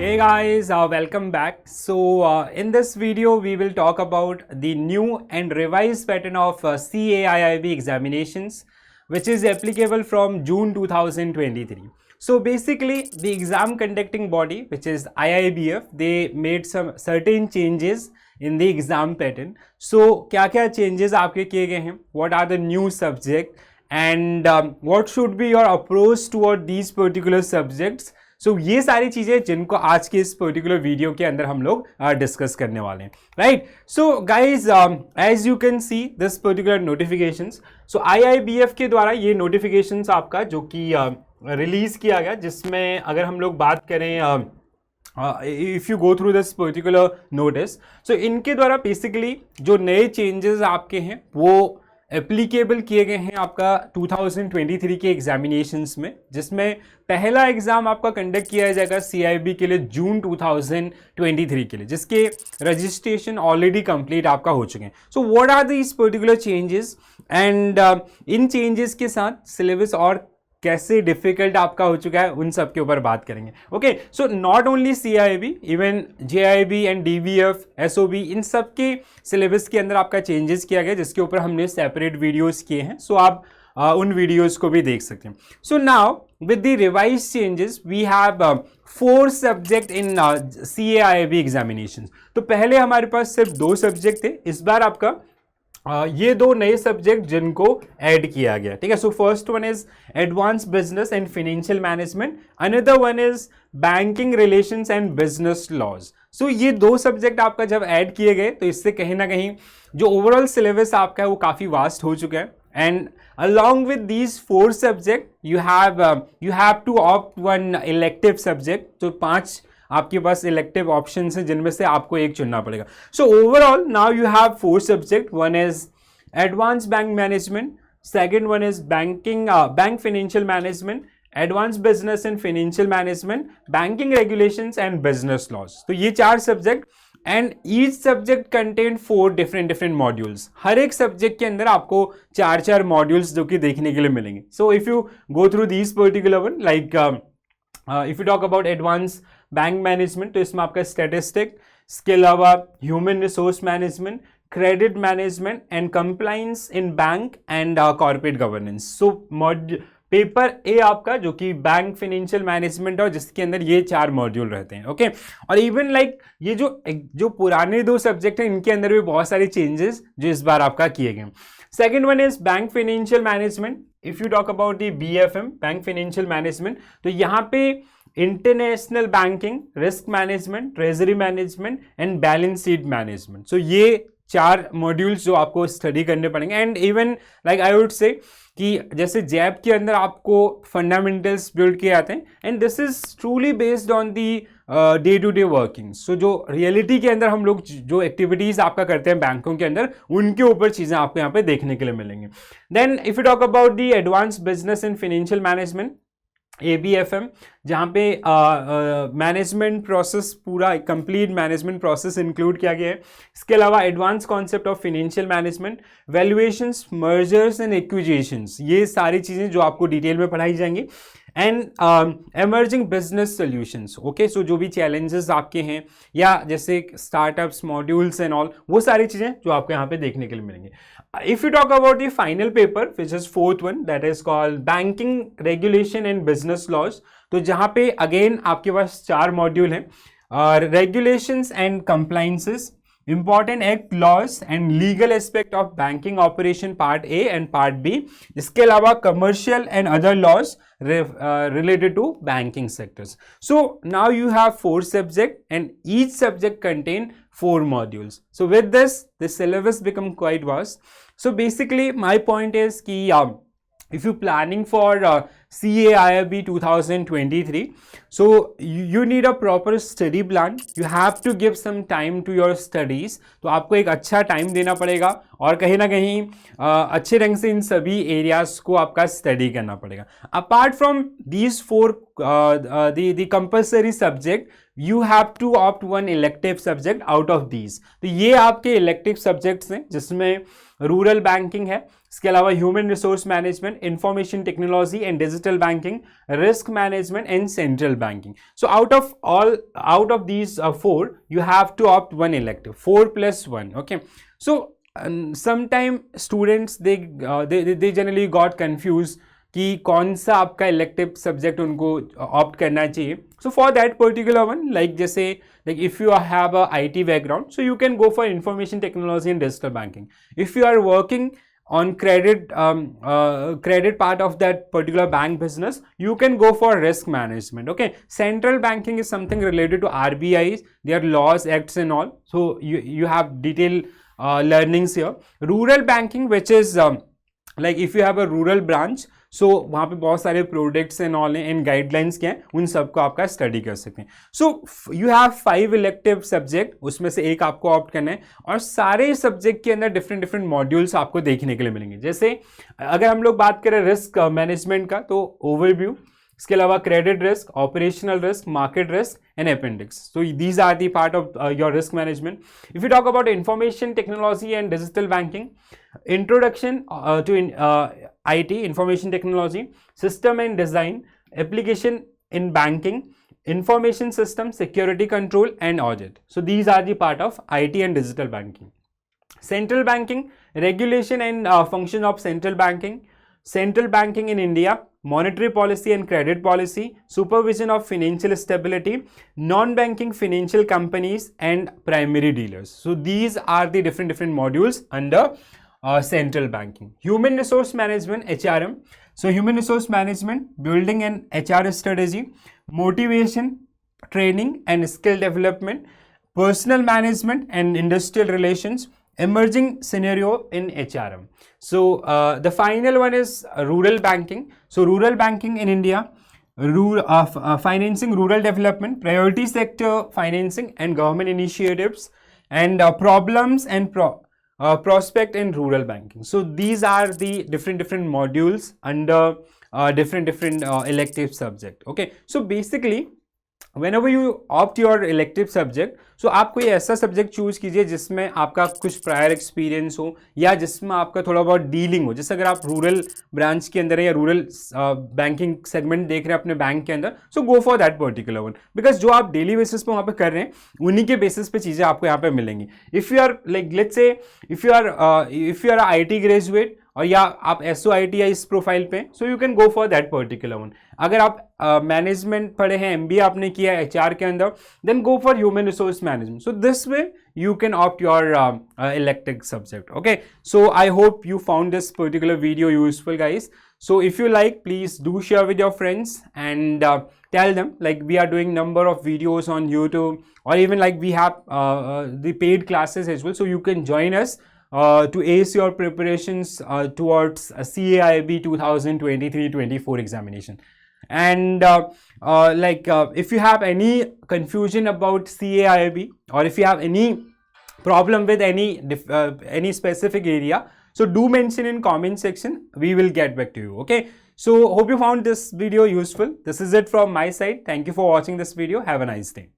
Hey guys, welcome back. In this video, we will talk about the new and revised pattern of CAIIB examinations, which is applicable from June 2023. So basically, the exam conducting body, which is IIBF, they made some certain changes in the exam pattern. So क्या-क्या changes आपके किए गए हैं? What are the new subject? And what should be your approach toward these particular subjects? सो ये सारी चीजें जिनको आज के इस पर्टिकुलर वीडियो के अंदर हम लोग डिस्कस करने वाले हैं, right? So guys, as you can see this particular notifications, so IIBF के द्वारा ये नोटिफिकेशंस आपका जो कि रिलीज किया गया, जिसमें अगर हम लोग बात करें if you go through this particular notice, so इनके द्वारा बेसिकली जो नए चेंजेस आपके हैं वो एप्लीकेबल किए गए हैं आपका 2023 के एग्जामिनेशंस में, जिसमें पहला एग्जाम आपका कंडक्ट किया जाएगा सीआईबी के लिए जून 2023 के लिए, जिसके रजिस्ट्रेशन ऑलरेडी कंप्लीट आपका हो चुके हैं. So what are these particular changes and in changes के साथ सिलेबस और कैसे डिफिकल्ट आपका हो चुका है उन सब के ऊपर बात करेंगे. Okay, so not only CIB, even JIB and DVF, SOB, इन सब के सिलेबस के अंदर आपका चेंजेस किया गया, जिसके ऊपर हमने सेपरेट वीडियोस किए हैं. सो आप उन वीडियोस को भी देख सकते हैं. So now with the revise changes we have 4 subject in CAIIB examinations. तो पहले हमारे पास सिर्फ 2 सब्जेक्ट थे, इस बार आपका ये 2 नए सब्जेक्ट जिनको ऐड किया गया, ठीक है. So first one is advance business and financial management, another one is banking relations and business laws. So ये 2 सब्जेक्ट आपका जब ऐड किए गए तो इससे कहीं ना कहीं जो ओवरऑल सिलेबस आपका है वो काफ़ी वास्ट हो चुका है. And along with these 4 subject you have to opt one elective subject. तो 5 आपके पास इलेक्टिव ऑप्शन हैं जिनमें से आपको एक चुनना पड़ेगा. So overall now you have 4 subject. One is advance bank management, second one is bank financial management, advance business and financial management, banking regulations and business laws. तो ये 4 subject and each subject contain 4 different modules. हर एक सब्जेक्ट के अंदर आपको 4 modules जो कि देखने के लिए मिलेंगे. So if you go through these particular one, like if you talk about advance bank management, तो इसमें आपका स्टैटिस्टिक, इसके अलावा human resource management, credit management and compliance in bank and corporate governance. So paper A आपका जो कि bank financial management और जिसके अंदर ये 4 मॉड्यूल रहते हैं. ओके, और इवन लाइक ये जो पुराने 2 सब्जेक्ट हैं इनके अंदर भी बहुत सारे चेंजेस जो इस बार आपका किए गए. Second one is bank financial management. If you talk about the BFM, bank financial management, तो यहाँ पे international banking, risk management, treasury management and balance sheet management. So ये 4 मॉड्यूल्स जो आपको स्टडी करने पड़ेंगे. And even like I would say कि जैसे जैब के अंदर आपको फंडामेंटल्स बिल्ड किए जाते हैं, and this is truly based on the day to day working. So जो रियलिटी के अंदर हम लोग जो एक्टिविटीज आपका करते हैं बैंकों के अंदर, उनके ऊपर चीजें आपको यहाँ पे देखने के लिए मिलेंगी. Then if you talk about the advance business and financial management, ABFM, जहाँ पे मैनेजमेंट प्रोसेस, पूरा कंप्लीट मैनेजमेंट प्रोसेस इंक्लूड किया गया है. इसके अलावा advance concept of financial management, valuations, mergers and acquisitions, ये सारी चीज़ें जो आपको डिटेल में पढ़ाई जाएंगी. And emerging business solutions. Okay, so जो भी चैलेंजेस आपके हैं या जैसे स्टार्टअप्स, मॉड्यूल्स एंड ऑल, वो सारी चीज़ें जो आपको यहाँ पे देखने के लिए मिलेंगी. If you talk about the final paper, which is 4th one, that is called banking regulation and business laws, तो जहाँ पे अगेन आपके पास 4 मॉड्यूल हैं, regulations and compliances, important act laws and legal aspect of banking operation part A and part B. इसके अलावा commercial and other laws related to banking sectors. So now you have 4 subject and each subject contain 4 modules. So with this, the syllabus become quite vast. So basically my point is कि if you're planning for CAIIB 2023, so you need a proper study plan. You have to give some time to your studies. तो आपको एक अच्छा time देना पड़ेगा और कहीं ना कहीं अच्छे ढंग से इन सभी एरियाज को आपका स्टडी करना पड़ेगा. Apart from these 4 the compulsory subject, you have to opt one elective subject out of these. तो ये आपके elective subjects हैं जिसमें रूरल बैंकिंग है, इसके अलावा human resource management, information technology and digital banking, risk management and central banking. So out of these four, you have to opt one elective, 4+1. Okay, so sometime students they generally got confused कि कौन सा आपका elective subject उनको opt करना चाहिए. So for that particular one, like जैसे like if you have a IT background, so you can go for information technology and digital banking. If you are working on credit part of that particular bank business, you can go for risk management. Okay, central banking is something related to RBI, their laws, acts and all, so you have detailed learnings here. Rural banking, which is like if you have a rural branch, सो वहाँ पे बहुत सारे products and all and guidelines क्या हैं, उन सबको आपका study कर सकते हैं. So you have 5 elective subject, उसमें से एक आपको ऑप्ट करना है और सारे सब्जेक्ट के अंदर डिफरेंट मॉड्यूल्स आपको देखने के लिए मिलेंगे. जैसे अगर हम लोग बात करें रिस्क मैनेजमेंट का, तो ओवरव्यू, इसके अलावा credit risk, operational risk, market risk and appendix. So these are the part of your risk management. If you talk about information technology and digital banking, introduction to IT, information technology, system and design, application in banking, information system, security control and audit. So these are the part of IT and digital banking. Central banking, regulation and function of central banking in India, monetary policy and credit policy, supervision of financial stability, non-banking financial companies and primary dealers. So these are the different modules under central banking. Human resource management, HRM. So human resource management, building an HR strategy, motivation, training and skill development, personal management and industrial relations, emerging scenario in HRM. So the final one is rural banking. So rural banking in India, financing rural development, priority sector financing and government initiatives, and problems and prospect in rural banking. So these are the different modules under different elective subject. Okay, so basically whenever you opt your elective subject, so आप कोई ऐसा subject choose कीजिए जिसमें आपका कुछ prior experience हो या जिसमें आपका थोड़ा बहुत डीलिंग हो. जैसे अगर आप रूरल ब्रांच के अंदर है या रूरल बैंकिंग सेगमेंट देख रहे हैं अपने बैंक के अंदर, so go for that particular one, because जो आप डेली बेसिस पे वहाँ पे कर रहे हैं उन्हीं के बेसिस पे चीज़ें आपको यहाँ पे मिलेंगी. If you are like let's say if you are IT graduate और या आप SOIT या इस प्रोफाइल पे, so you can go for that particular one. अगर आप मैनेजमेंट पढ़े हैं, MBA आपने किया है HR के अंदर, then go for human resource management. So this way you can opt your elective subject. Okay, so I hope you found this particular video useful, guys. So if you like, please do share with your friends and tell them, like we are doing number of videos on YouTube, or even like we have the paid classes as well, so you can join us to ace your preparations towards CAIIB 2023-24 examination. And if you have any confusion about CAIIB, or if you have any problem with any specific area, so do mention in comment section, we will get back to you. Okay, so hope you found this video useful. This is it from my side. Thank you for watching this video. Have a nice day.